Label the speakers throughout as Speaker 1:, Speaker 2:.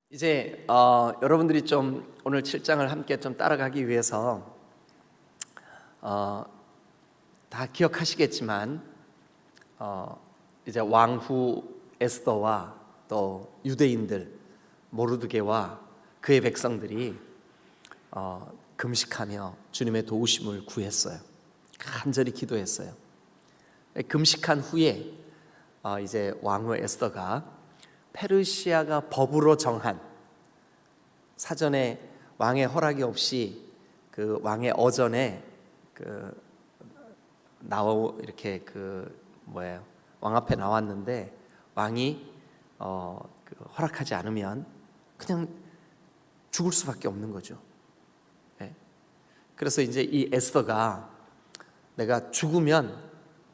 Speaker 1: 이제 여러분들이 좀 오늘 7장을 함께 좀 따라가기 위해서 다 기억하시겠지만 이제 왕후 에스더와 또 유대인들 모르드게와 그의 백성들이 금식하며 주님의 도우심을 구했어요. 간절히 기도했어요. 금식한 후에 이제 왕후 에스더가 페르시아가 법으로 정한, 사전에 왕의 허락이 없이 그 왕의 어전에 이렇게 왕 앞에 나왔는데 왕이 허락하지 않으면 그냥 죽을 수밖에 없는 거죠. 그래서 이제 이 에스더가 내가 죽으면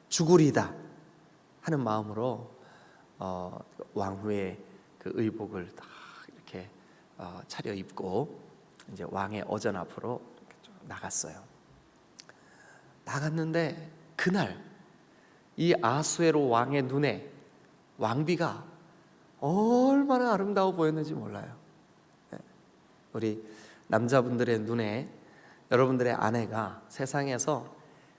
Speaker 1: 죽으리다 하는 마음으로 왕후의 그 의복을 다 이렇게 차려입고 이제 왕의 어전 앞으로 나갔어요. 나갔는데 그날 이 아수에로 왕의 눈에 왕비가 얼마나 아름다워 보였는지 몰라요. 우리 남자분들의 눈에 여러분들의 아내가 세상에서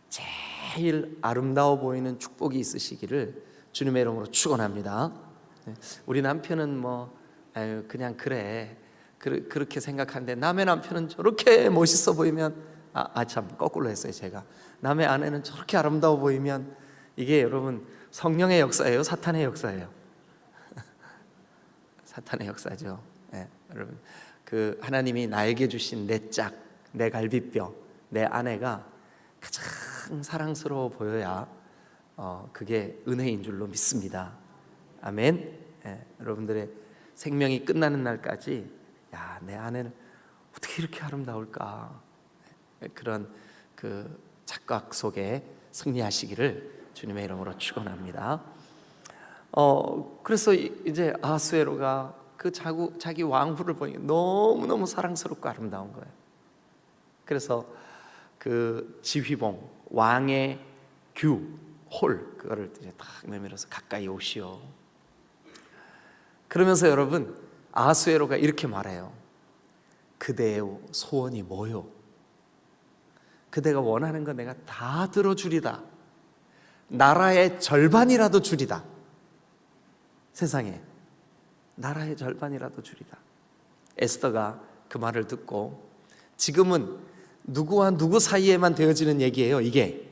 Speaker 1: 제일 아름다워 보이는 축복이 있으시기를 주님의 이름으로 축원합니다. 우리 남편은 그냥 그렇게 생각하는데 남의 남편은 저렇게 멋있어 보이면 참 거꾸로 했어요. 제가 남의 아내는 저렇게 아름다워 보이면 이게 여러분 성령의 역사예요, 사탄의 역사예요? 사탄의 역사죠. 여러분 그 하나님이 나에게 주신 내 짝, 내 갈비뼈, 내 아내가 가장 사랑스러워 보여야 그게 은혜인 줄로 믿습니다. 아멘. 여러분들의 생명이 끝나는 날까지 내 아내는 어떻게 이렇게 아름다울까, 그런 그 착각 속에 승리하시기를 주님의 이름으로 축원합니다. 그래서 이제 아하수에로가 그 자기 왕후를 보니 너무너무 사랑스럽고 아름다운 거예요. 그래서 그 지휘봉, 왕의 홀, 그거를 이제 딱 내밀어서 가까이 오시오. 그러면서 여러분 아하수에로가 이렇게 말해요. 그대의 소원이 뭐요? 그대가 원하는 거 내가 다 들어주리다. 나라의 절반이라도 주리다. 세상에 나라의 절반이라도 주리다. 에스더가 그 말을 듣고, 지금은 누구와 누구 사이에만 되어지는 얘기예요. 이게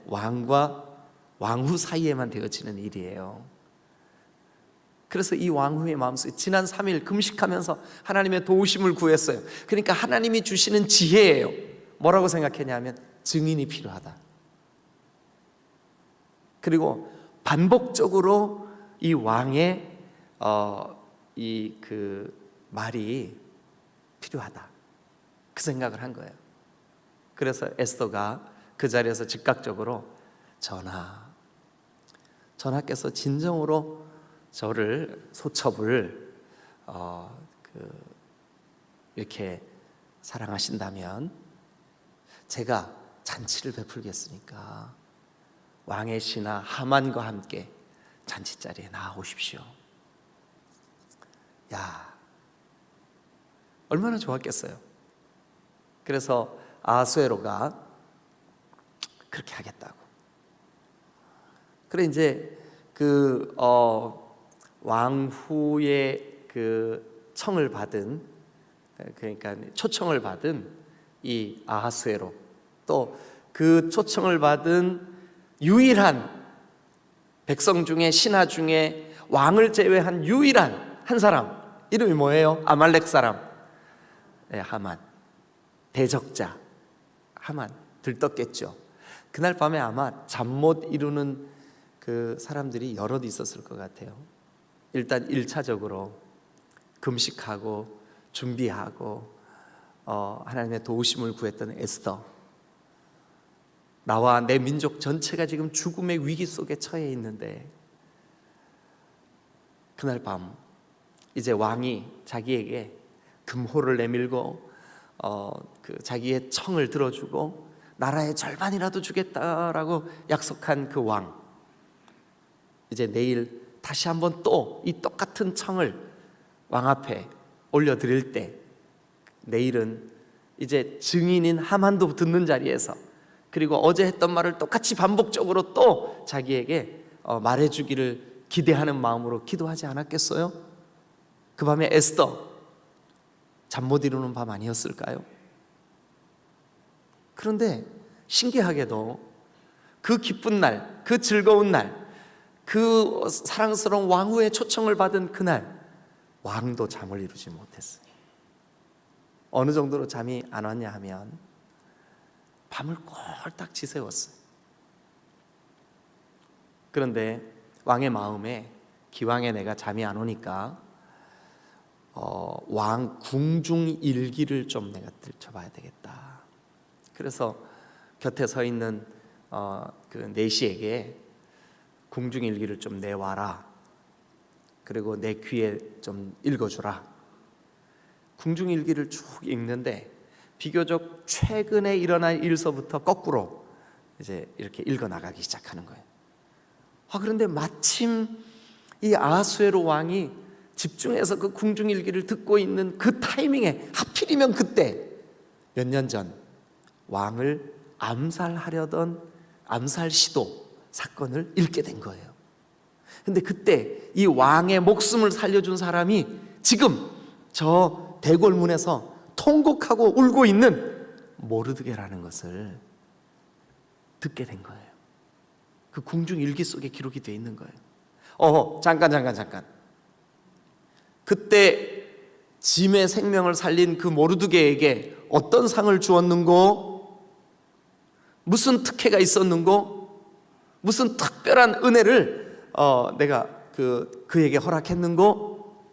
Speaker 1: 왕과 왕후 사이에만 되어지는 일이에요. 그래서 이 왕후의 마음속에 지난 3일 금식하면서 하나님의 도우심을 구했어요. 그러니까 하나님이 주시는 지혜예요. 뭐라고 생각했냐면 증인이 필요하다. 그리고 반복적으로 이 왕의 말이 필요하다, 그 생각을 한 거예요. 그래서 에스더가 그 자리에서 즉각적으로 전하께서 진정으로 저를 소첩을 이렇게 사랑하신다면 제가 잔치를 베풀겠으니까 왕의 신하 하만과 함께 잔치자리에 나오십시오. 얼마나 좋았겠어요. 그래서 아하수에로가 그렇게 하겠다고. 그래 이제 왕후의 그 청을 받은, 그러니까 초청을 받은 이 아하수에로, 또 그 초청을 받은 유일한 백성 중에, 신하 중에 왕을 제외한 유일한 한 사람, 이름이 뭐예요? 아말렉 사람, 하만, 대적자 하만. 들떴겠죠. 그날 밤에 아마 잠 못 이루는 그 사람들이 여럿 있었을 것 같아요. 일단 1차적으로 금식하고 준비하고 하나님의 도우심을 구했던 에스더, 나와 내 민족 전체가 지금 죽음의 위기 속에 처해 있는데, 그날 밤 이제 왕이 자기에게 금호를 내밀고 자기의 청을 들어주고 나라의 절반이라도 주겠다라고 약속한 그 왕, 이제 내일 다시 한번 또 이 똑같은 청을 왕 앞에 올려드릴 때 내일은 이제 증인인 하만도 듣는 자리에서, 그리고 어제 했던 말을 똑같이 반복적으로 또 자기에게 말해주기를 기대하는 마음으로 기도하지 않았겠어요? 그 밤에 에스더 잠 못 이루는 밤 아니었을까요? 그런데 신기하게도 그 기쁜 날, 그 즐거운 날, 그 사랑스러운 왕후의 초청을 받은 그날 왕도 잠을 이루지 못했어요. 어느 정도로 잠이 안 왔냐 하면 밤을 꼴딱 지새웠어요. 그런데 왕의 마음에 기왕에 내가 잠이 안 오니까 왕 궁중 일기를 좀 내가 들춰봐야 되겠다. 그래서 곁에 서 있는 그 내시에게 궁중 일기를 좀 내와라. 그리고 내 귀에 좀 읽어주라. 궁중 일기를 쭉 읽는데 비교적 최근에 일어난 일서부터 거꾸로 이제 이렇게 읽어 나가기 시작하는 거예요. 그런데 마침 이 아하수에로 왕이 집중해서 그 궁중 일기를 듣고 있는 그 타이밍에 하필이면 그때 몇 년 전 왕을 암살하려던 암살 시도 사건을 읽게 된 거예요. 근데 그때 이 왕의 목숨을 살려준 사람이 지금 저 대궐문에서 통곡하고 울고 있는 모르드게라는 것을 듣게 된 거예요. 그 궁중 일기 속에 기록이 되어 있는 거예요. 잠깐. 그때 짐의 생명을 살린 그 모르드게에게 어떤 상을 주었는고, 무슨 특혜가 있었는고, 무슨 특별한 은혜를 내가 그에게 허락했는고.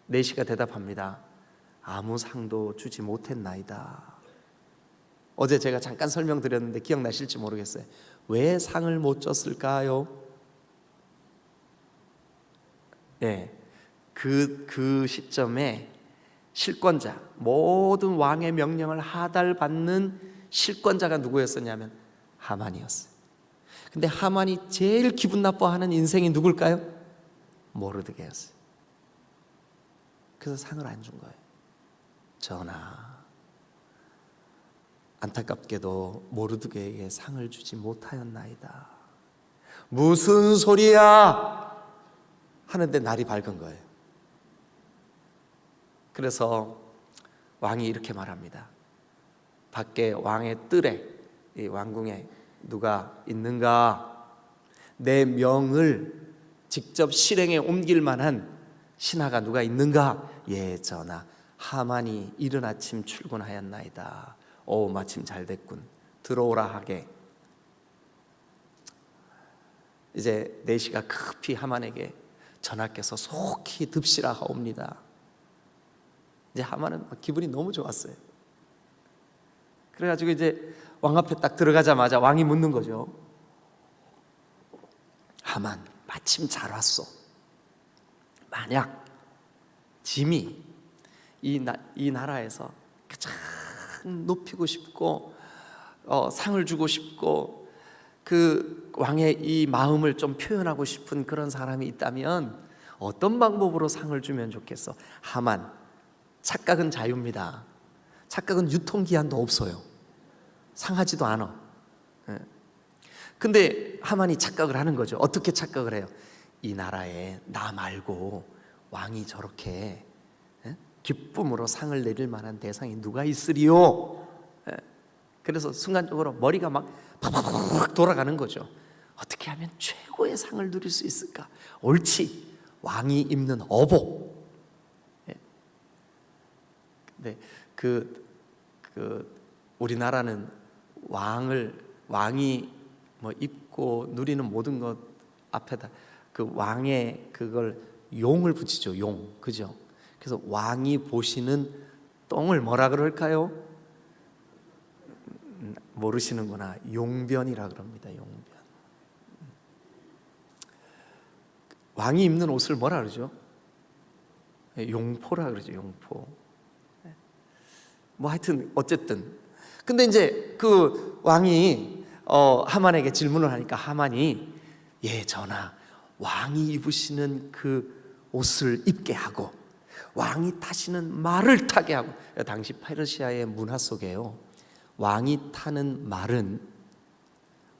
Speaker 1: 내시가 대답합니다. 아무 상도 주지 못했나이다. 어제 제가 잠깐 설명드렸는데 기억나실지 모르겠어요. 왜 상을 못 줬을까요? 네, 그 시점에 실권자, 모든 왕의 명령을 하달받는 실권자가 누구였었냐면 하만이었어요. 근데 하만이 제일 기분 나빠하는 인생이 누굴까요? 모르드게였어요. 그래서 상을 안 준 거예요. 전하, 안타깝게도 모르드게에게 상을 주지 못하였나이다. 무슨 소리야? 하는데 날이 밝은 거예요. 그래서 왕이 이렇게 말합니다. 밖에 왕의 뜰에, 이 왕궁에 누가 있는가? 내 명을 직접 실행에 옮길 만한 신하가 누가 있는가? 예, 전하, 하만이 이른 아침 출근하였나이다. 마침 잘 됐군. 들어오라 하게. 이제 내시가 급히 하만에게 전하께서 속히 듭시라 하옵니다. 이제 하만은 기분이 너무 좋았어요. 그래가지고 이제 왕 앞에 딱 들어가자마자 왕이 묻는 거죠. 하만, 마침 잘 왔소. 만약 짐이 이 나라에서 가장 높이고 싶고 상을 주고 싶고 그 왕의 이 마음을 좀 표현하고 싶은 그런 사람이 있다면 어떤 방법으로 상을 주면 좋겠어? 하만, 착각은 자유입니다. 착각은 유통기한도 없어요. 상하지도 않아. 근데 하만이 착각을 하는 거죠. 어떻게 착각을 해요? 이 나라에 나 말고 왕이 저렇게 기쁨으로 상을 내릴 만한 대상이 누가 있으리요? 그래서 순간적으로 머리가 막 팍팍 돌아가는 거죠. 어떻게 하면 최고의 상을 누릴 수 있을까? 옳지, 왕이 입는 어복. 근데 우리나라는 왕이 뭐 입고 누리는 모든 것 앞에다 그 왕의 그걸 용을 붙이죠. 용, 그죠? 그래서 왕이 보시는 똥을 뭐라 그럴까요? 모르시는구나. 용변이라 그럽니다. 용변. 왕이 입는 옷을 뭐라 그러죠? 용포라 그러죠. 용포. 뭐 하여튼 어쨌든 근데 이제 그 왕이 하만에게 질문을 하니까 하만이 예 전하, 왕이 입으시는 그 옷을 입게 하고 왕이 타시는 말을 타게 하고. 당시 페르시아의 문화 속에요, 왕이 타는 말은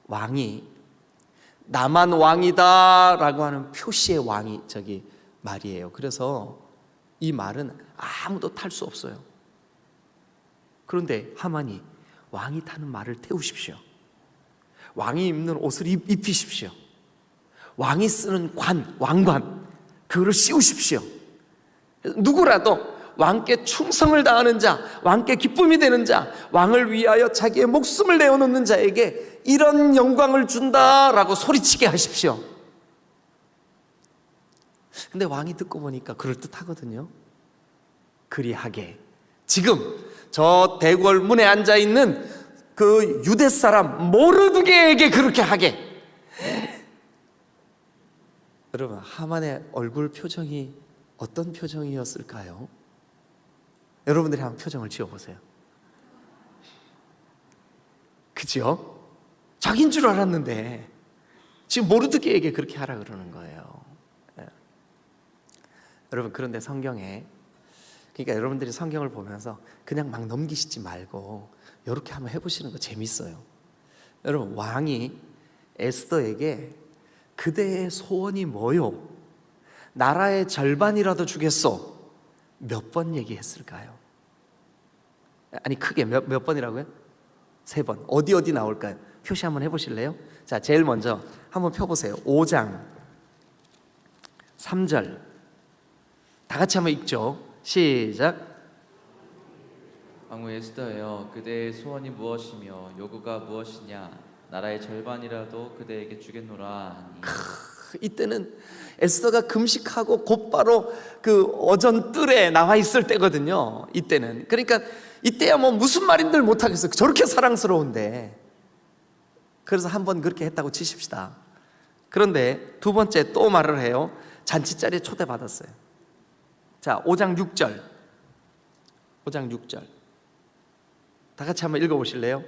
Speaker 1: 왕이 나만 왕이다 라고 하는 표시의 왕이 저기 말이에요. 그래서 이 말은 아무도 탈 수 없어요. 그런데 하만이 왕이 타는 말을 태우십시오. 왕이 입는 옷을 입히십시오. 왕이 쓰는 왕관 그거를 씌우십시오. 누구라도 왕께 충성을 다하는 자, 왕께 기쁨이 되는 자, 왕을 위하여 자기의 목숨을 내어놓는 자에게 이런 영광을 준다라고 소리치게 하십시오. 근데 왕이 듣고 보니까 그럴듯하거든요. 그리하게 지금 저 대궐 문에 앉아있는 그 유대 사람 모르드게에게 그렇게 하게. 여러분, 하만의 얼굴 표정이 어떤 표정이었을까요? 여러분들이 한번 표정을 지어보세요. 그죠? 자기인 줄 알았는데 지금 모르드게에게 그렇게 하라 그러는 거예요. 여러분, 그런데 성경에, 그러니까 여러분들이 성경을 보면서 그냥 막 넘기시지 말고 이렇게 한번 해보시는 거 재밌어요. 여러분, 왕이 에스더에게 그대의 소원이 뭐요? 나라의 절반이라도 주겠소. 몇 번 얘기했을까요? 아니, 크게 몇 번이라고요? 3번. 어디 나올까요? 표시 한번 해보실래요? 자, 제일 먼저 한번 펴보세요. 5장 3절 다 같이 한번 읽죠. 시작.
Speaker 2: 왕후 에스더여, 그대의 소원이 무엇이며 요구가 무엇이냐? 나라의 절반이라도 그대에게 주겠노라 하니.
Speaker 1: 이때는 에스더가 금식하고 곧바로 그 어전 뜰에 나와 있을 때거든요. 이때는. 그러니까 이때야 뭐 무슨 말인들 못하겠어요. 저렇게 사랑스러운데. 그래서 한번 그렇게 했다고 치십시다. 그런데 두 번째 또 말을 해요. 잔치자리에 초대받았어요. 자, 5장 6절 5장 6절 다 같이 한번 읽어보실래요?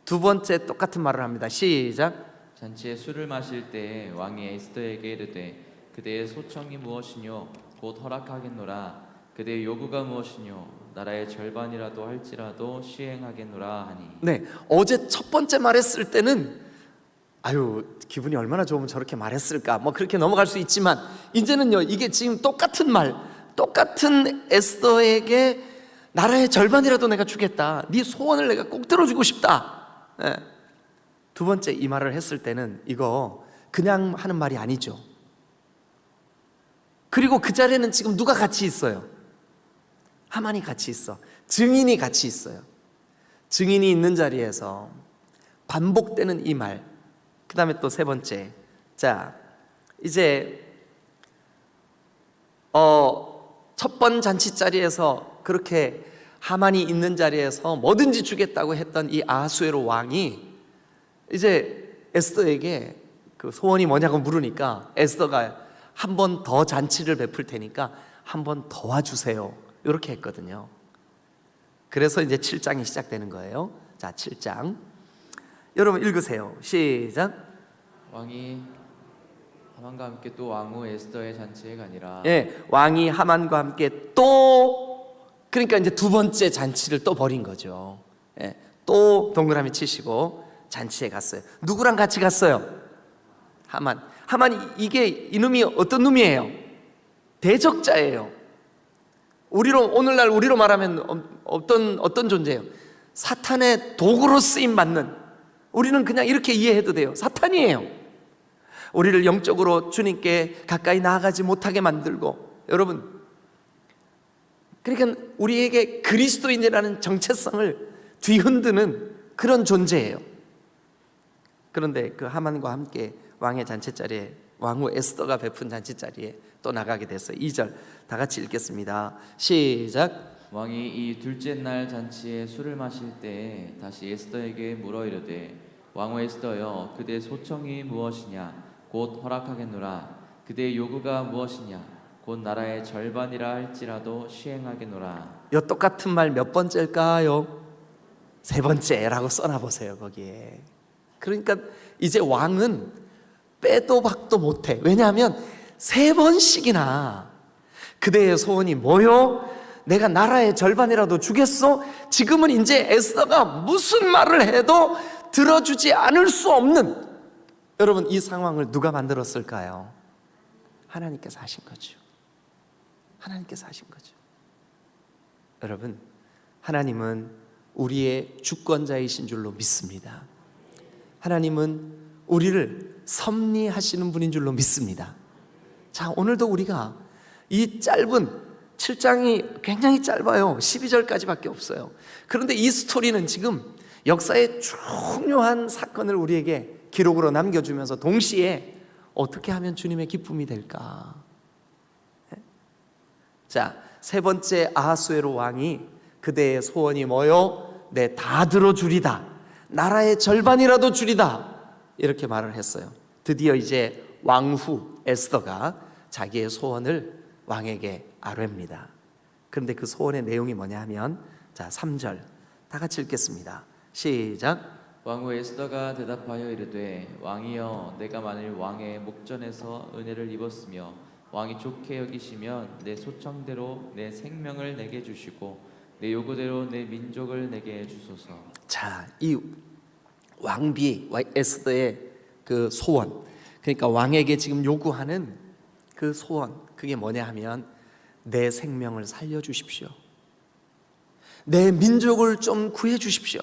Speaker 1: 두 번째 똑같은 말을 합니다. 시작.
Speaker 2: 잔치에 술을 마실 때에 왕이 에스더에게 이르되 그대의 소청이 무엇이뇨? 곧 허락하겠노라. 그대의 요구가 무엇이뇨? 나라의 절반이라도 할지라도 시행하겠노라 하니.
Speaker 1: 네, 어제 첫 번째 말했을 때는 아유, 기분이 얼마나 좋으면 저렇게 말했을까, 뭐 그렇게 넘어갈 수 있지만, 이제는요, 이게 지금 똑같은 말, 똑같은 에스더에게 나라의 절반이라도 내가 주겠다, 네 소원을 내가 꼭 들어주고 싶다. 네. 두 번째 이 말을 했을 때는 이거 그냥 하는 말이 아니죠. 그리고 그 자리에는 지금 누가 같이 있어요? 하만이 같이 있어. 증인이 같이 있어요. 증인이 있는 자리에서 반복되는 이 말. 그 다음에 또 세 번째. 자, 이제 첫 번 잔치 자리에서 그렇게 하만이 있는 자리에서 뭐든지 주겠다고 했던 이 아하수에로 왕이 이제 에스더에게 그 소원이 뭐냐고 물으니까 에스더가 한 번 더 잔치를 베풀 테니까 한 번 더 와주세요, 이렇게 했거든요. 그래서 이제 7장이 시작되는 거예요. 자, 7장 여러분 읽으세요. 시작.
Speaker 2: 왕이 하만과 함께 또 왕후 에스더의 잔치에 가니라.
Speaker 1: 예, 왕이 하만과 함께 또, 그러니까 이제 두 번째 잔치를 또 벌인 거죠. 예, 또 동그라미 치시고 잔치에 갔어요. 누구랑 같이 갔어요? 하만. 이게 이놈이 어떤 놈이에요? 대적자예요. 오늘날 우리로 말하면 어떤 존재예요? 사탄의 도구로 쓰임 받는, 우리는 그냥 이렇게 이해해도 돼요. 사탄이에요. 우리를 영적으로 주님께 가까이 나아가지 못하게 만들고, 여러분, 그러니까 우리에게 그리스도인이라는 정체성을 뒤흔드는 그런 존재예요. 그런데 그 하만과 함께 왕의 잔치자리에, 왕후 에스더가 베푼 잔치자리에 또 나가게 됐어요. 2절 다 같이 읽겠습니다. 시작.
Speaker 2: 왕이 이 둘째 날 잔치에 술을 마실 때에 다시 에스더에게 물어 이르되 왕후 에스더여, 그대의 소청이 무엇이냐? 곧 허락하겠노라. 그대의 요구가 무엇이냐? 곧 나라의 절반이라 할지라도 시행하겠노라.
Speaker 1: 이 똑같은 말 몇 번째일까요? 세 번째라고 써놔보세요, 거기에. 그러니까 이제 왕은 빼도 박도 못해. 왜냐하면 세 번씩이나 그대의 소원이 뭐요? 내가 나라의 절반이라도 주겠소? 지금은 이제 에스더가 무슨 말을 해도 들어주지 않을 수 없는, 여러분 이 상황을 누가 만들었을까요? 하나님께서 하신 거죠. 하나님께서 하신 거죠. 여러분, 하나님은 우리의 주권자이신 줄로 믿습니다. 하나님은 우리를 섭리하시는 분인 줄로 믿습니다. 자, 오늘도 우리가 이 짧은 7장이 굉장히 짧아요. 12절까지밖에 없어요. 그런데 이 스토리는 지금 역사의 중요한 사건을 우리에게 기록으로 남겨주면서 동시에 어떻게 하면 주님의 기쁨이 될까? 자, 세 번째 아하수에로 왕이 그대의 소원이 뭐요? 네, 다 들어주리다. 나라의 절반이라도 주리다. 이렇게 말을 했어요. 드디어 이제 왕후 에스더가 자기의 소원을 왕에게 아뢰입니다. 그런데 그 소원의 내용이 뭐냐 하면, 자, 3절 다 같이 읽겠습니다. 시작.
Speaker 2: 왕후 에스더가 대답하여 이르되 왕이여 내가 만일 왕의 목전에서 은혜를 입었으며 왕이 좋게 여기시면 내 소청대로 내 생명을 내게 주시고 내 요구대로 내 민족을 내게 주소서.
Speaker 1: 자, 이 왕비 에스더의 그 소원, 그러니까 왕에게 지금 요구하는 그 소원, 그게 뭐냐 하면 내 생명을 살려주십시오. 내 민족을 좀 구해주십시오.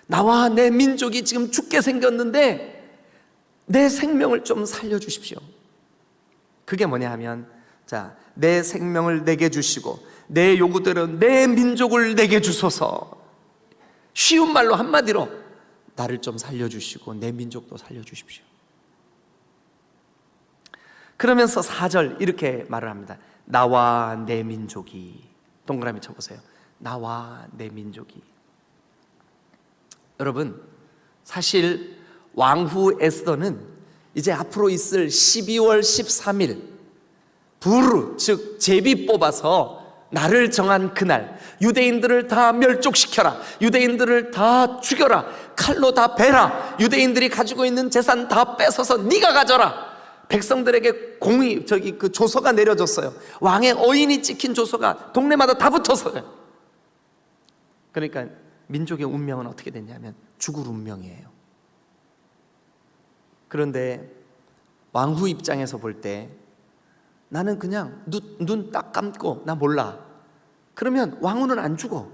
Speaker 1: 나와 내 민족이 지금 죽게 생겼는데 내 생명을 좀 살려주십시오. 그게 뭐냐 하면, 자, 내 생명을 내게 주시고 내 요구대로 내 민족을 내게 주소서. 쉬운 말로 한마디로 나를 좀 살려주시고 내 민족도 살려주십시오. 그러면서 4절 이렇게 말을 합니다. 나와 내 민족이, 동그라미 쳐보세요. 나와 내 민족이. 여러분, 사실 왕후 에스더는 이제 앞으로 있을 12월 13일 부르, 즉 제비 뽑아서 날을 정한 그날 유대인들을 다 멸족시켜라, 유대인들을 다 죽여라, 칼로 다 베라, 유대인들이 가지고 있는 재산 다 뺏어서 네가 가져라. 백성들에게 공의, 그 조서가 내려졌어요. 왕의 어인이 찍힌 조서가 동네마다 다 붙었어요. 그러니까 민족의 운명은 어떻게 됐냐면 죽을 운명이에요. 그런데 왕후 입장에서 볼 때 나는 그냥 눈 딱 감고 나 몰라, 그러면 왕후는 안 죽어.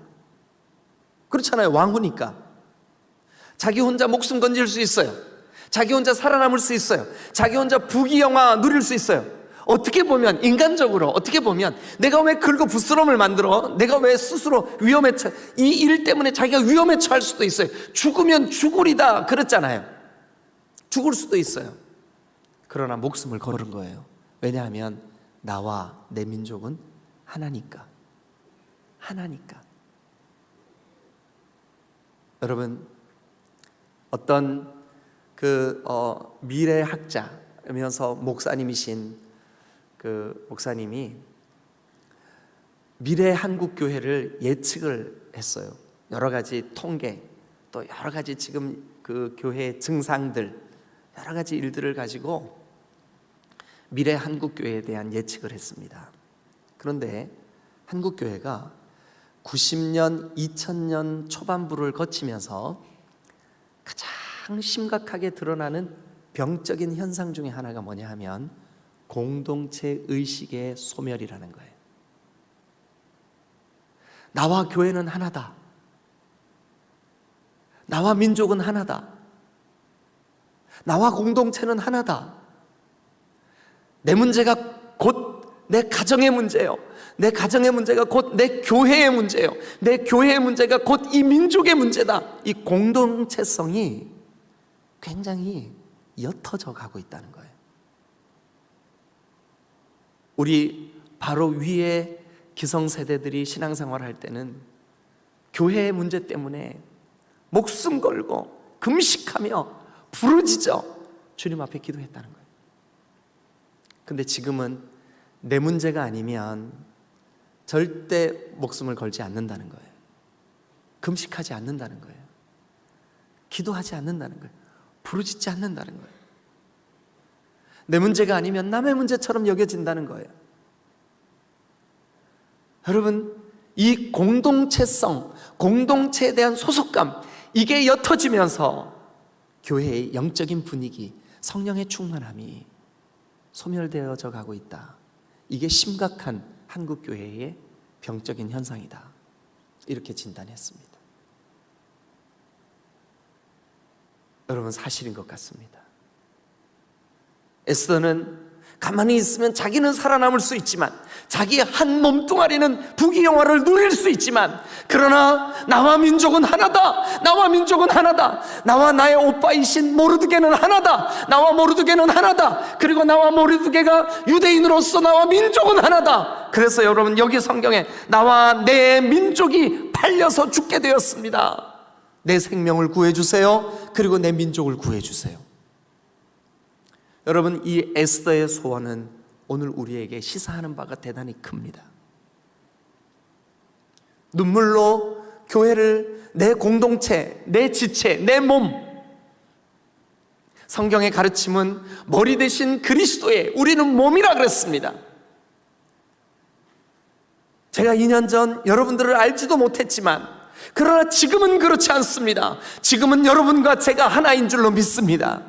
Speaker 1: 그렇잖아요. 왕후니까 자기 혼자 목숨 건질 수 있어요. 자기 혼자 살아남을 수 있어요. 자기 혼자 부귀영화 누릴 수 있어요. 어떻게 보면, 인간적으로 어떻게 보면 내가 왜 긁어 부스럼을 만들어? 내가 왜 스스로 위험에 처, 이 일 때문에 자기가 위험에 처할 수도 있어요. 죽으면 죽으리다 그랬잖아요. 죽을 수도 있어요. 그러나 목숨을 걸은 거예요. 왜냐하면 나와 내 민족은 하나니까. 하나니까. 여러분, 어떤 미래학자면서 목사님이신 그 목사님이 미래 한국 교회를 예측을 했어요. 여러 가지 통계, 또 여러 가지 지금 그 교회의 증상들, 여러 가지 일들을 가지고 미래 한국 교회에 대한 예측을 했습니다. 그런데 한국 교회가 90년, 2000년 초반부를 거치면서 가장 심각하게 드러나는 병적인 현상 중에 하나가 뭐냐 하면 공동체 의식의 소멸이라는 거예요. 나와 교회는 하나다. 나와 민족은 하나다. 나와 공동체는 하나다. 내 문제가 곧 내 가정의 문제예요. 내 가정의 문제가 곧 내 교회의 문제예요. 내 교회의 문제가 곧 이 민족의 문제다. 이 공동체성이 굉장히 옅어져 가고 있다는 거예요. 우리 바로 위에 기성세대들이 신앙생활을 할 때는 교회의 문제 때문에 목숨 걸고 금식하며 부르짖어 주님 앞에 기도했다는 거예요. 근데 지금은 내 문제가 아니면 절대 목숨을 걸지 않는다는 거예요. 금식하지 않는다는 거예요. 기도하지 않는다는 거예요. 부르짖지 않는다는 거예요. 내 문제가 아니면 남의 문제처럼 여겨진다는 거예요. 여러분, 이 공동체성, 공동체에 대한 소속감, 이게 옅어지면서 교회의 영적인 분위기, 성령의 충만함이 소멸되어져 가고 있다. 이게 심각한 한국 교회의 병적인 현상이다. 이렇게 진단했습니다. 여러분, 사실인 것 같습니다. 에스더는 가만히 있으면 자기는 살아남을 수 있지만, 자기의 한 몸뚱아리는 부귀영화를 누릴 수 있지만, 그러나 나와 민족은 하나다. 나와 민족은 하나다. 나와 나의 오빠이신 모르드게는 하나다. 나와 모르드게는 하나다. 그리고 나와 모르드게가 유대인으로서 나와 민족은 하나다. 그래서 여러분, 여기 성경에 나와 내 민족이 팔려서 죽게 되었습니다. 내 생명을 구해주세요. 그리고 내 민족을 구해주세요. 여러분, 이 에스더의 소원은 오늘 우리에게 시사하는 바가 대단히 큽니다. 눈물로 교회를, 내 공동체, 내 지체, 내 몸, 성경의 가르침은 머리 대신 그리스도의 우리는 몸이라 그랬습니다. 제가 2년 전 여러분들을 알지도 못했지만, 그러나 지금은 그렇지 않습니다. 지금은 여러분과 제가 하나인 줄로 믿습니다.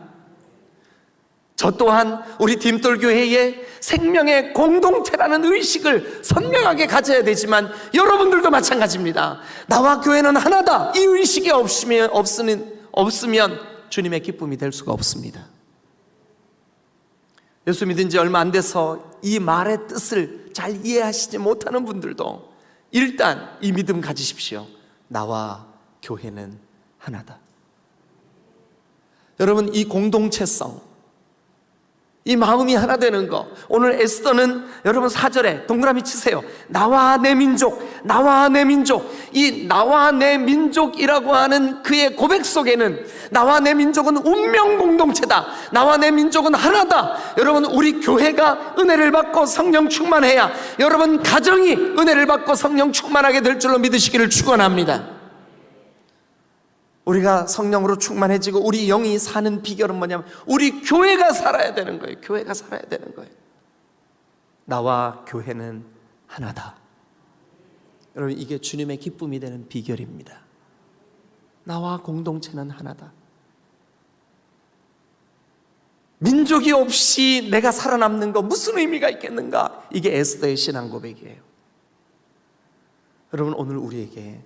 Speaker 1: 저 또한 우리 딤돌교회의 생명의 공동체라는 의식을 선명하게 가져야 되지만, 여러분들도 마찬가지입니다. 나와 교회는 하나다. 이 의식이 없으면 주님의 기쁨이 될 수가 없습니다. 예수 믿은 지 얼마 안 돼서 이 말의 뜻을 잘 이해하시지 못하는 분들도 일단 이 믿음 가지십시오. 나와 교회는 하나다. 여러분, 이 공동체성, 이 마음이 하나 되는 거, 오늘 에스더는 여러분 4절에 동그라미 치세요. 나와 내 민족, 나와 내 민족. 이 나와 내 민족이라고 하는 그의 고백 속에는 나와 내 민족은 운명 공동체다. 나와 내 민족은 하나다. 여러분, 우리 교회가 은혜를 받고 성령 충만해야 여러분 가정이 은혜를 받고 성령 충만하게 될 줄로 믿으시기를 축원합니다. 우리가 성령으로 충만해지고 우리 영이 사는 비결은 뭐냐면, 우리 교회가 살아야 되는 거예요. 교회가 살아야 되는 거예요. 나와 교회는 하나다. 여러분, 이게 주님의 기쁨이 되는 비결입니다. 나와 공동체는 하나다. 민족이 없이 내가 살아남는 거 무슨 의미가 있겠는가? 이게 에스더의 신앙 고백이에요. 여러분, 오늘 우리에게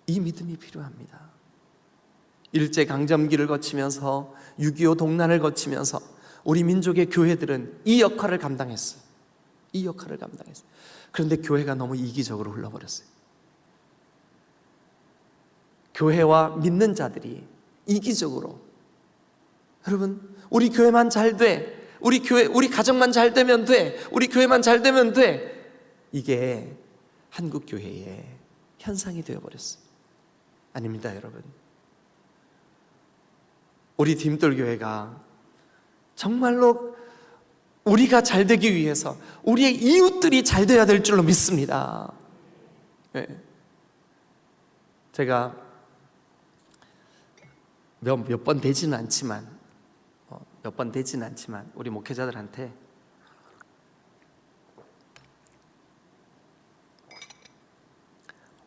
Speaker 1: 이 믿음이 필요합니다. 일제강점기를 거치면서 6.25 동란을 거치면서 우리 민족의 교회들은 이 역할을 감당했어요. 이 역할을 감당했어요. 그런데 교회가 너무 이기적으로 흘러버렸어요. 교회와 믿는 자들이 이기적으로, 여러분, 우리 교회만 잘 돼, 우리 교회, 우리 가정만 잘 되면 돼, 우리 교회만 잘 되면 돼, 이게 한국 교회의 현상이 되어버렸어요. 아닙니다, 여러분. 우리 딤돌교회가 정말로 우리가 잘 되기 위해서 우리의 이웃들이 잘 돼야 될 줄로 믿습니다. 네. 제가 몇 번 되지는 않지만 우리 목회자들한테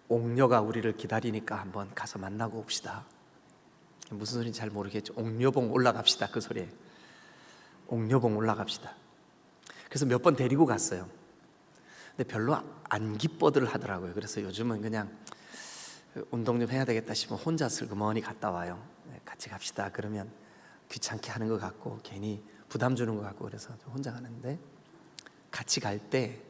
Speaker 1: 옥녀가 우리를 기다리니까 한번 가서 만나고 옵시다. 무슨 소리인지 잘 모르겠죠. 옥녀봉 올라갑시다, 그 소리에. 옥녀봉 올라갑시다. 그래서 몇 번 데리고 갔어요. 근데 별로 안 기뻐들 하더라고요. 그래서 요즘은 그냥 운동 좀 해야 되겠다 싶으면 혼자 슬그머니 갔다 와요. 같이 갑시다 그러면 귀찮게 하는 것 같고 괜히 부담 주는 것 같고, 그래서 혼자 가는데, 같이 갈 때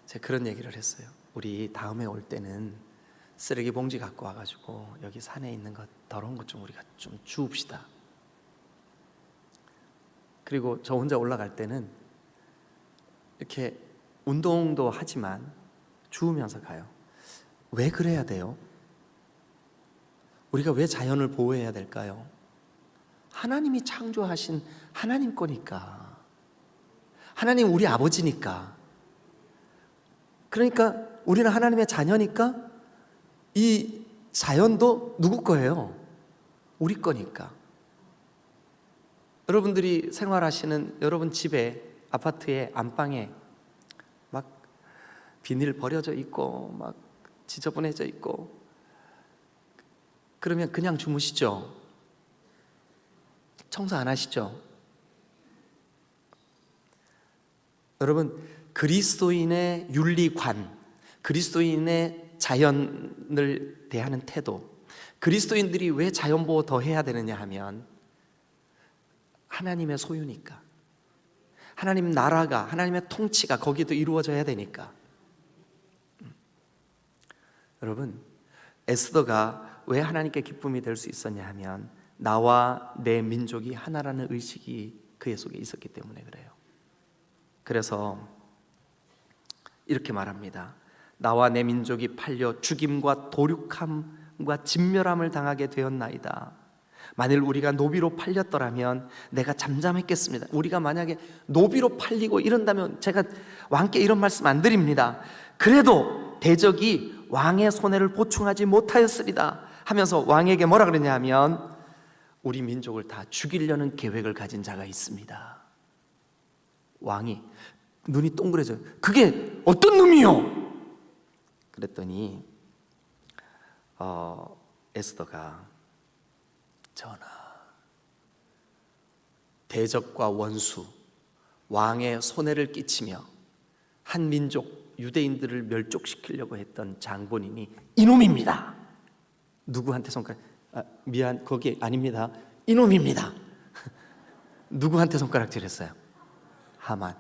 Speaker 1: 제가 그런 얘기를 했어요. 우리 다음에 올 때는 쓰레기 봉지 갖고 와가지고 여기 산에 있는 것, 더러운 것 좀 우리가 좀 주웁시다. 그리고 저 혼자 올라갈 때는 이렇게 운동도 하지만 주우면서 가요. 왜 그래야 돼요? 우리가 왜 자연을 보호해야 될까요? 하나님이 창조하신 하나님 거니까. 하나님 우리 아버지니까. 그러니까 우리는 하나님의 자녀니까 이 자연도 누구 거예요? 우리 거니까. 여러분들이 생활하시는 여러분 집에, 아파트에, 안방에 막 비닐 버려져 있고 막 지저분해져 있고, 그러면 그냥 주무시죠? 청소 안 하시죠? 여러분, 그리스도인의 윤리관, 그리스도인의 자연을 대하는 태도, 그리스도인들이 왜 자연보호 더 해야 되느냐 하면 하나님의 소유니까, 하나님 나라가, 하나님의 통치가 거기도 이루어져야 되니까. 여러분, 에스더가 왜 하나님께 기쁨이 될 수 있었냐 하면 나와 내 민족이 하나라는 의식이 그의 속에 있었기 때문에 그래요. 그래서 이렇게 말합니다. 나와 내 민족이 팔려 죽임과 도륙함과 진멸함을 당하게 되었나이다. 만일 우리가 노비로 팔렸더라면 내가 잠잠했겠습니다. 우리가 만약에 노비로 팔리고 이런다면 제가 왕께 이런 말씀 안 드립니다. 그래도 대적이 왕의 손해를 보충하지 못하였으리다 하면서 왕에게 뭐라 그러냐 하면 우리 민족을 다 죽이려는 계획을 가진 자가 있습니다. 왕이 눈이 동그래져요. 그게 어떤 놈이요? 그랬더니 에스더가 전하, 대적과 원수, 왕의 손해를 끼치며 한 민족 유대인들을 멸족시키려고 했던 장본인이 이놈입니다. 누구한테 손가락? 미안, 거기 아닙니다. 이놈입니다. 누구한테 손가락질했어요? 하만.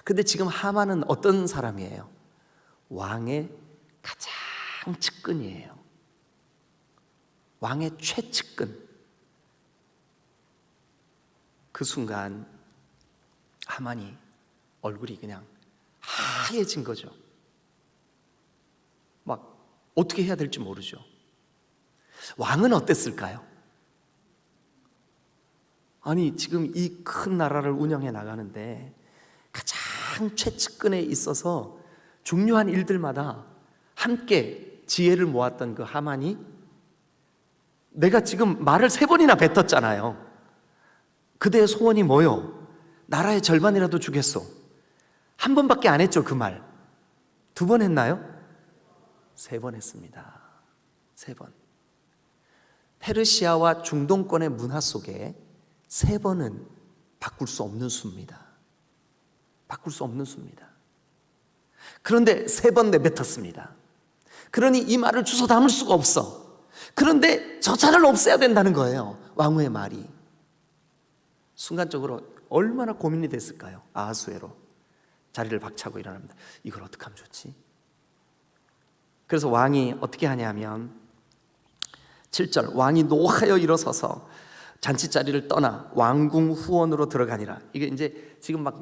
Speaker 1: 근데 지금 하만은 어떤 사람이에요? 왕의 가장 측근이에요. 왕의 최측근. 그 순간 하만이 얼굴이 그냥 하얘진 거죠. 막 어떻게 해야 될지 모르죠. 왕은 어땠을까요? 아니, 지금 이 큰 나라를 운영해 나가는데 가장 최측근에 있어서 중요한 일들마다 함께 지혜를 모았던 그 하만이, 내가 지금 말을 3번이나 뱉었잖아요. 그대의 소원이 뭐요? 나라의 절반이라도 주겠소. 1번밖에 안 했죠. 그 말 2번 했나요? 3번 했습니다. 3번. 페르시아와 중동권의 문화 속에 3번은 바꿀 수 없는 수입니다. 바꿀 수 없는 수입니다. 그런데 3번 내뱉었습니다. 그러니 이 말을 주워 담을 수가 없어. 그런데 저 자를 없애야 된다는 거예요. 왕후의 말이. 순간적으로 얼마나 고민이 됐을까요? 아하수에로 자리를 박차고 일어납니다. 이걸 어떻게 하면 좋지? 그래서 왕이 어떻게 하냐면 7절, 왕이 노하여 일어서서 잔치자리를 떠나 왕궁 후원으로 들어가니라. 이게 이제 지금 막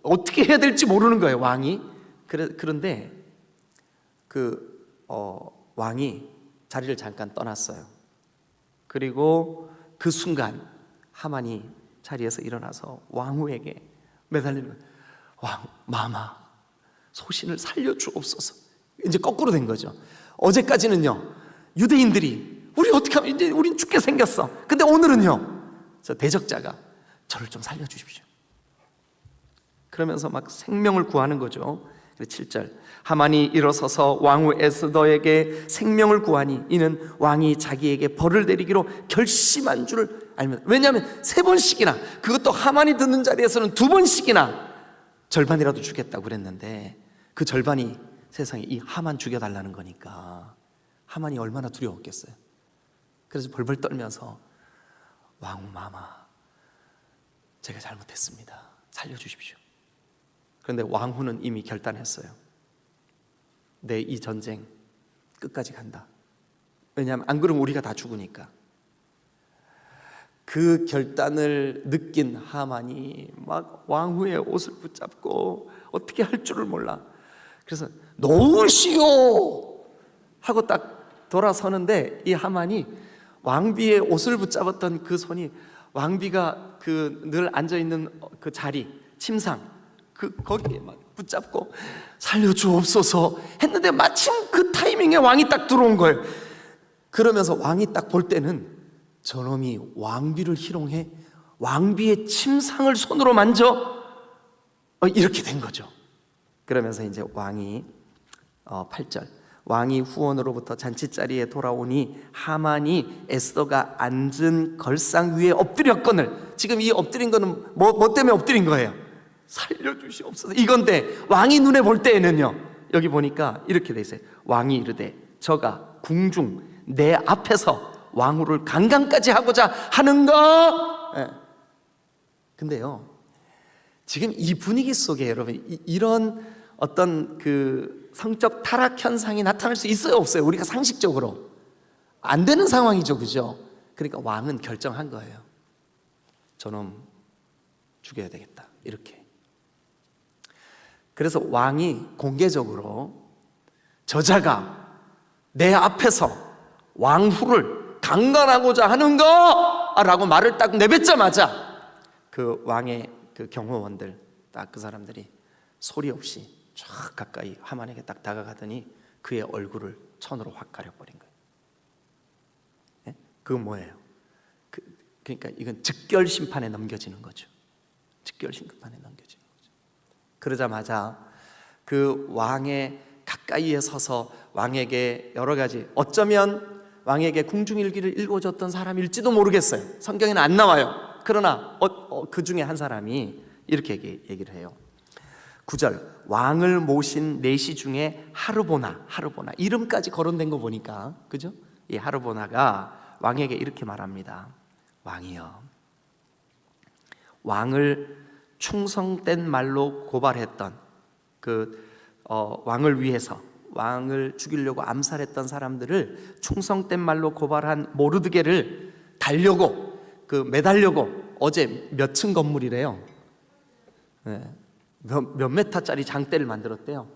Speaker 1: 어떻게 해야 될지 모르는 거예요, 왕이. 그런데 왕이 자리를 잠깐 떠났어요. 그리고 그 순간 하만이 자리에서 일어나서 왕후에게 매달리는, 왕 마마 소신을 살려주옵소서. 이제 거꾸로 된 거죠. 어제까지는요 유대인들이 우리 어떻게 하면 이제 우린 죽게 생겼어. 근데 오늘은요 저 대적자가 저를 좀 살려주십시오. 그러면서 막 생명을 구하는 거죠. 7절, 하만이 일어서서 왕후 에스더에게 생명을 구하니 이는 왕이 자기에게 벌을 내리기로 결심한 줄을 알면. 왜냐하면 3번씩이나, 그것도 하만이 듣는 자리에서는 2번씩이나 절반이라도 주겠다고 그랬는데 그 절반이 세상에 이 하만 죽여달라는 거니까 하만이 얼마나 두려웠겠어요. 그래서 벌벌 떨면서 왕후 마마 제가 잘못했습니다. 살려주십시오. 그런데 왕후는 이미 결단했어요. 내 이 전쟁 끝까지 간다. 왜냐하면 안 그러면 우리가 다 죽으니까. 그 결단을 느낀 하만이 막 왕후의 옷을 붙잡고 어떻게 할 줄을 몰라. 그래서 놓으시오 하고 딱 돌아서는데 이 하만이 왕비의 옷을 붙잡았던 그 손이 왕비가 그 늘 앉아있는 그 자리, 침상 거기에 막 붙잡고 살려주옵소서 했는데 마침 그 타이밍에 왕이 딱 들어온 거예요. 그러면서 왕이 딱 볼 때는 저놈이 왕비를 희롱해 왕비의 침상을 손으로 만져 이렇게 된 거죠. 그러면서 이제 왕이 8절 왕이 후원으로부터 잔치자리에 돌아오니 하만이 에스더가 앉은 걸상 위에 엎드렸거늘. 지금 이 엎드린 거는 뭐 때문에 엎드린 거예요? 살려주시옵소서 이건데, 왕이 눈에 볼 때에는요, 여기 보니까 이렇게 돼 있어요. 왕이 이르되 저가 궁중 내 앞에서 왕후를 강간까지 하고자 하는가? 예. 근데요, 지금 이 분위기 속에 여러분 이런 어떤 그 성적 타락 현상이 나타날 수 있어요, 없어요? 우리가 상식적으로 안 되는 상황이죠, 그죠? 그러니까 왕은 결정한 거예요. 저놈 죽여야 되겠다, 이렇게. 그래서 왕이 공개적으로 저자가 내 앞에서 왕후를 강간하고자 하는가? 라고 말을 딱 내뱉자마자 그 왕의 그 경호원들, 딱 그 사람들이 소리 없이 쫙 가까이 하만에게 딱 다가가더니 그의 얼굴을 천으로 확 가려버린 거예요. 네? 그건 뭐예요? 그러니까 이건 즉결 심판에 넘겨지는 거죠. 즉결 심판에 넘겨지는 거죠. 그러자마자 그 왕의 가까이에 서서 왕에게 여러 가지, 어쩌면 왕에게 궁중일기를 읽어줬던 사람일지도 모르겠어요. 성경에는 안 나와요. 그러나 그 중에 한 사람이 이렇게 얘기를 해요. 9절 왕을 모신 내시 중에 하르보나 이름까지 거론된 거 보니까, 그죠? 이 하르보나가 왕에게 이렇게 말합니다. 왕이여, 왕을 충성된 말로 고발했던 왕을 위해서 왕을 죽이려고 암살했던 사람들을 충성된 말로 고발한 모르드게를 매달려고 어제 몇 층 건물이래요? 네. 몇 메타짜리 장대를 만들었대요.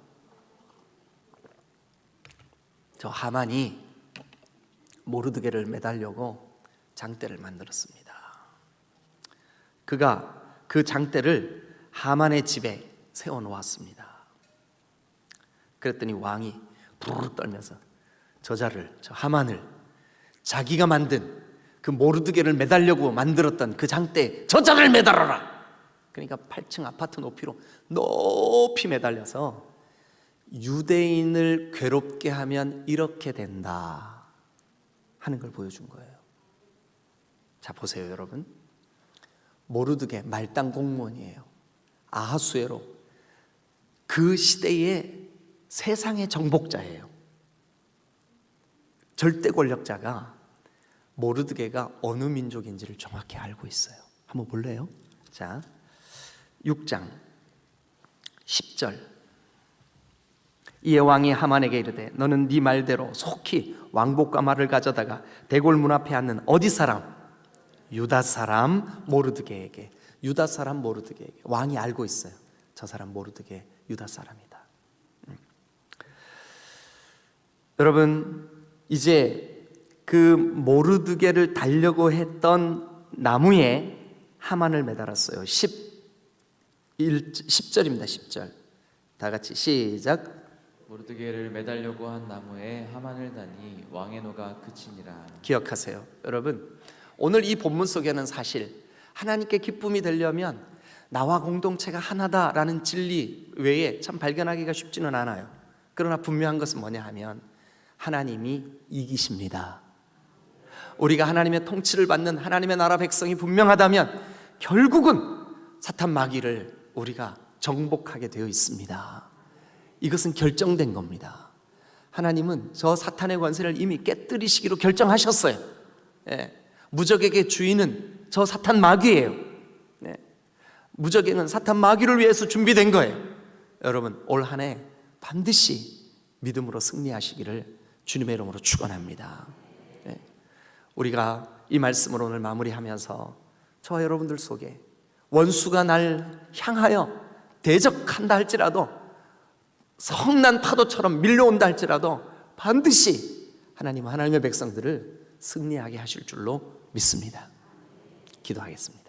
Speaker 1: 저 하만이 모르드게를 매달려고 장대를 만들었습니다. 그가 그 장대를 하만의 집에 세워놓았습니다. 그랬더니 왕이 부르르 떨면서 저 하만을 자기가 만든 그 모르드게를 매달려고 만들었던 그 장대에 저자를 매달아라. 그러니까 8층 아파트 높이로 높이 매달려서 유대인을 괴롭게 하면 이렇게 된다 하는 걸 보여준 거예요. 자, 보세요 여러분. 모르드게 말단 공무원이에요. 아하수에로 그 시대의 세상의 정복자예요. 절대 권력자가 모르드게가 어느 민족인지를 정확히 알고 있어요. 한번 볼래요? 자, 6장 10절 이에 왕이 하만에게 이르되 너는 네 말대로 속히 왕복과 말을 가져다가 대궐 문 앞에 앉는 어디 사람? 유다 사람 모르드게에게. 유다 사람 모르드게에게. 왕이 알고 있어요. 저 사람 모르드게 유다 사람이다. 여러분, 이제 그 모르드게를 달려고 했던 나무에 하만을 매달았어요. 10절입니다. 10절 다 같이 시작.
Speaker 2: 모르드게를 매달려고 한 나무에 하만을 다니 왕의 노가 그치니라.
Speaker 1: 기억하세요 여러분. 오늘 이 본문 속에는 사실 하나님께 기쁨이 되려면 나와 공동체가 하나다라는 진리 외에 참 발견하기가 쉽지는 않아요. 그러나 분명한 것은 뭐냐 하면 하나님이 이기십니다. 우리가 하나님의 통치를 받는 하나님의 나라 백성이 분명하다면 결국은 사탄 마귀를 우리가 정복하게 되어 있습니다. 이것은 결정된 겁니다. 하나님은 저 사탄의 권세를 이미 깨뜨리시기로 결정하셨어요. 예. 무적에게 주인은 저 사탄 마귀예요. 예. 무적에는 사탄 마귀를 위해서 준비된 거예요. 여러분, 올 한 해 반드시 믿음으로 승리하시기를 주님의 이름으로 축원합니다. 예. 우리가 이 말씀으로 오늘 마무리하면서 저와 여러분들 속에 원수가 날 향하여 대적한다 할지라도, 성난 파도처럼 밀려온다 할지라도 반드시 하나님의 백성들을 승리하게 하실 줄로 믿습니다. 기도하겠습니다.